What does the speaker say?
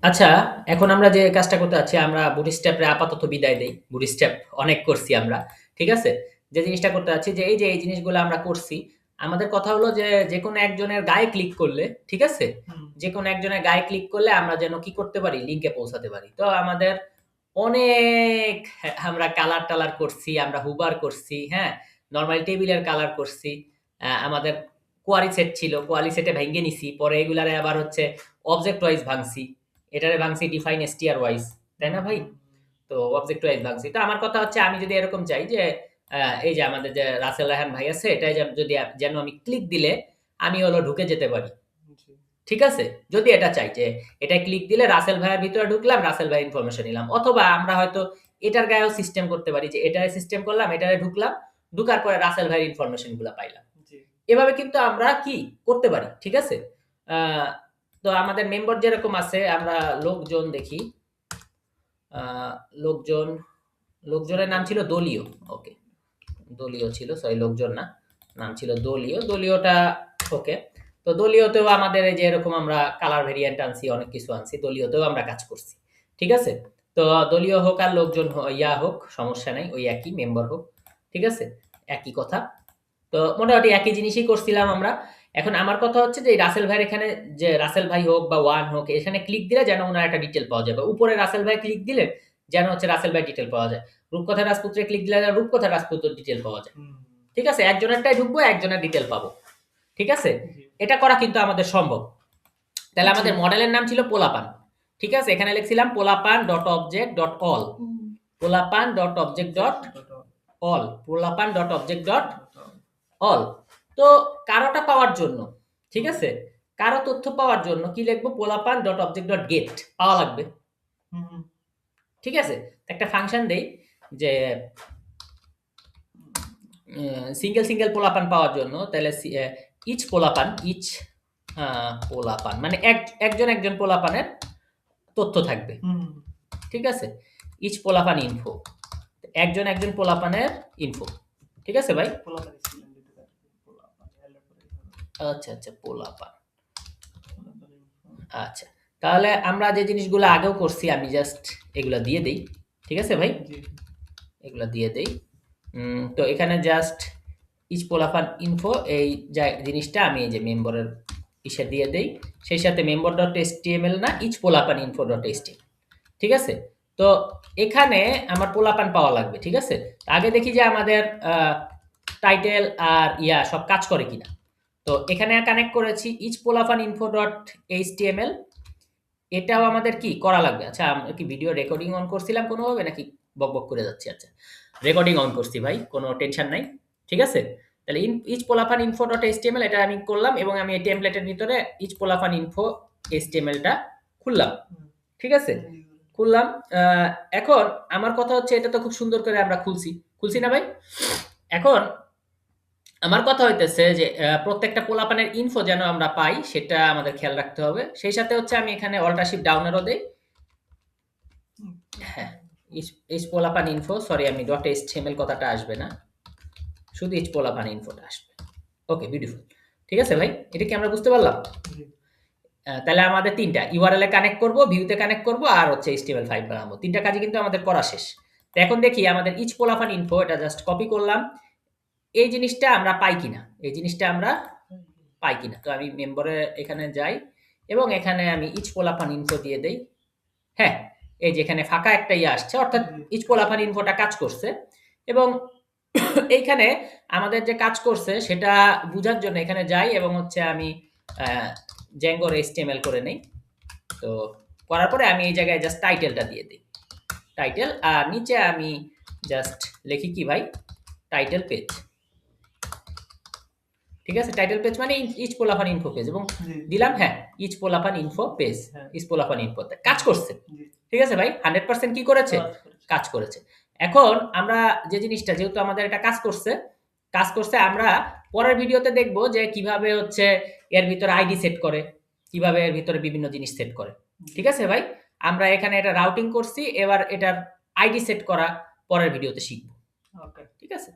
আচ্ছা, এখন আমরা যে কাজটা করতে যাচ্ছি, আমরা বুটস্ট্র্যাপে আপাতত বিদায় দেই। বুটস্ট্র্যাপ অনেক করছি আমরা। ঠিক আছে? যে জিনিসটা করতে যাচ্ছি যে এই জিনিসগুলো আমরা করছি, আমাদের কথা হলো যে যেকোনো একজনের গায়ে ক্লিক করলে, ঠিক আছে? যেকোনো একজনের গায়ে ক্লিক করলে আমরা যেন কি করতে পারি? লিঙ্কে পৌঁছাতে পারি। তো আমাদের অনেক আমরা কালার-টালার করছি, আমরা হুবার করছি, হ্যাঁ? নরমাল টেবিলের কালার করছি। আমাদের কোয়ারি সেট ছিল, কোয়ারি সেটে ভাইঙ্গে নিছি। পরে এগুলারে আবার হচ্ছে অবজেক্ট ওয়াইজ ভাঙছি। এটারে ভাঙছি ডিফাইন str ওয়াইজ। তাই না ভাই? তো অবজেক্ট ওয়াইজ ভাঙছি। তো আমার কথা হচ্ছে আমি যদি এরকম চাই যে এই যে আমাদের যে রাসেল রায়হান ভাই আছে এটাই যদি যেন আমি ক্লিক দিলে আমি হলো ঢুকে যেতে পারি। ঠিক আছে? যদি এটা চাই যে এটায় ক্লিক দিলে রাসেল ভাইয়ের ভিতরে ঢুকলাম, রাসেল ভাইয়ের ইনফরমেশন নিলাম। অথবা আমরা হয়তো এটার গায়েও সিস্টেম করতে পারি যে এটারে সিস্টেম করলাম, এটারে ঢুকলাম, ঢুকার পরে রাসেল ভাইয়ের ইনফরমেশন গুলা পাইলাম। এভাবে কিন্তু আমরা কি করতে পারি। ঠিক আছে? আ তো আমাদের মেম্বার যেরকম আছে আমরা লোকজন দেখি। আ লোকজন, লোকজনের নাম ছিল দলীয়। ওকে। দলীয় ছিল, সরি লোকজন না। নাম ছিল দলীয়। দলীয়টা ওকে। তো দলীয়তেও আমাদের এই যে এরকম আমরা কালার ভেরিয়েন্ট আনছি, অনেক কিছু আনছি। দলীয়তেও আমরা কাজ করছি। ঠিক আছে? তো দলীয় হোক আর লোকজন হোক সমস্যা নাই। ওই একই মেম্বার হোক। ঠিক আছে? একই কথা। তো মোটামুটি একই জিনিসই করছিলাম আমরা। এখন আমার কথা হচ্ছে যে এই রাসেল ভাইয়ের এখানে যে রাসেল ভাই হোক বা ওয়ান হোক এখানে ক্লিক দিলে যেন উনার একটা ডিটেইল পাওয়া যায়। বা উপরে রাসেল ভাই ক্লিক দিলে যেন হচ্ছে রাসেল ভাই ডিটেইল পাওয়া যায়। রূপকথা রাজপুত্রে ক্লিক দিলে যেন রূপকথা রাজপুত্রের ডিটেইল পাওয়া যায়। ঠিক আছে? একজনেরটাই ঢুকবো, একজনের ডিটেইল পাবো। ঠিক আছে? এটা করা কিন্তু আমাদের সম্ভব। তাহলে আমাদের মডেলের নাম ছিল পোলাপান। ঠিক আছে? এখানে লিখছিলাম পোলাপান.object.all পোলাপান.object.all পোলাপান.object.all তো কারোটা পাওয়ার জন্য, ঠিক আছে? কারো তথ্য পাওয়ার জন্য কি লিখবো? পোলাপান.object.get পাওয়া লাগবে। ঠিক আছে? একটা ফাংশন দেই যে সিঙ্গেল পোলাপান পাওয়ার জন্য তাহলে ইচ পোলাপান ইচ পোলাপান মানে একজন পোলাপানের তথ্য থাকবে। ঠিক আছে? ইচ পোলাপান ইনফো একজন পোলাপানের ইনফো। ঠিক আছে ভাই? আচ্ছা আচ্ছা পোলাপান। আচ্ছা তাহলে আমরা যে জিনিসগুলো আগেও করছি আমি জাস্ট এগুলা দিয়ে দেই। ঠিক আছে ভাই? এগুলা দিয়ে দেই। তো এখানে জাস্ট ইচ পোলাপান ইনফো এই জিনিসটা আমি এই যে মেম্বারের ইসে দিয়ে দেই। সেই সাথে member.html না ইচ পোলাপান info.html। ঠিক আছে? তো এখানে আমার পোলাপান পাওয়া লাগবে। ঠিক আছে? আগে দেখি যে আমাদের টাইটেল আর সব কাজ করে কিনা। তো এখানে কানেক্ট করেছি ইচ পোলাপান info.html এটাও আমাদের কি করা লাগবে। আচ্ছা আমরা কি ভিডিও রেকর্ডিং অন করছিলাম কোনোভাবে নাকি বকবক করে যাচ্ছি? আচ্ছা রেকর্ডিং অন করছি ভাই, কোনো টেনশন নাই। ঠিক আছে? তাহলে ইচ পোলাপান info.html এটা আমি করলাম এবং আমি এই টেমপ্লেটের ভিতরে ইচ পোলাপান info html টা খুললাম। ঠিক আছে? খুললাম। এখন আমার কথা হচ্ছে এটা তো খুব সুন্দর করে আমরা খুলছি না ভাই? এখন আমার কথা হইতেছে যে প্রত্যেকটা পোলাপানের ইনফো যেন আমরা পাই সেটা আমাদের খেয়াল রাখতে হবে। সেই সাথে হচ্ছে আমি এখানে অল্টার শিফট ডাউন এরও দেই। হ্যাঁ, ইচ পোলাপান ইনফো সরি আমি .html কথাটা আসবে না। শুধু ইচ পোলাপান ইনফোটা আসবে। Okay beautiful. ঠিক আছে ভাই? এটা কি আমরা বুঝতে পারলাম? তাহলে আমাদের ৩ টা URL এ কানেক্ট করব, ভিউতে কানেক্ট করব আর হচ্ছে HTML5 বানাবো। ৩ টা কাজই কিন্তু আমাদের করা শেষ। তো এখন দেখি আমাদের ইচ পোলাপান ইনফো এটা জাস্ট কপি করলাম। এই জিনিসটা আমরা পাই কিনা? এই জিনিসটা আমরা পাই কিনা? তো আমি মেম্বারে এখানে যাই এবং এখানে আমি ইচ পোলাপান ইনফো দিয়ে দেই। হ্যাঁ, এই যে এখানে ফাঁকা একটা আসছে অর্থাৎ ইচ পোলাপান ইনফোটা কাজ করছে এবং এইখানে আমাদের যে কাজ করছে সেটা বুঝার জন্য এখানে যাই এবং হচ্ছে আমি Django HTML করে নেই। তো করার পরে আমি এই জায়গায় জাস্ট টাইটেলটা দিয়ে দিই। টাইটেল আর নিচে আমি জাস্ট লিখি কি ভাই? Title page. ঠিক আছে? টাইটেল পেজ মানে ইচ পোলাপান ইনফো পেজ এবং দিলাম হ্যাঁ, ইচ পোলাপান ইনফো পেজ। ইচ পোলাপান ইনফো কাজ করছে। ঠিক আছে ভাই? 100% কি করেছে? কাজ করেছে। এখন আমরা যে জিনিসটা যেহেতু আমাদের এটা কাজ করছে আমরা পরের ভিডিওতে দেখব যে কিভাবে হচ্ছে এর ভিতরে আইডি সেট করে, কিভাবে এর ভিতরে বিভিন্ন জিনিস সেট করে। ঠিক আছে ভাই? আমরা এখানে এটা রাউটিং করছি, এবার এটার আইডি সেট করা পরের ভিডিওতে শিখব। ওকে, ঠিক আছে?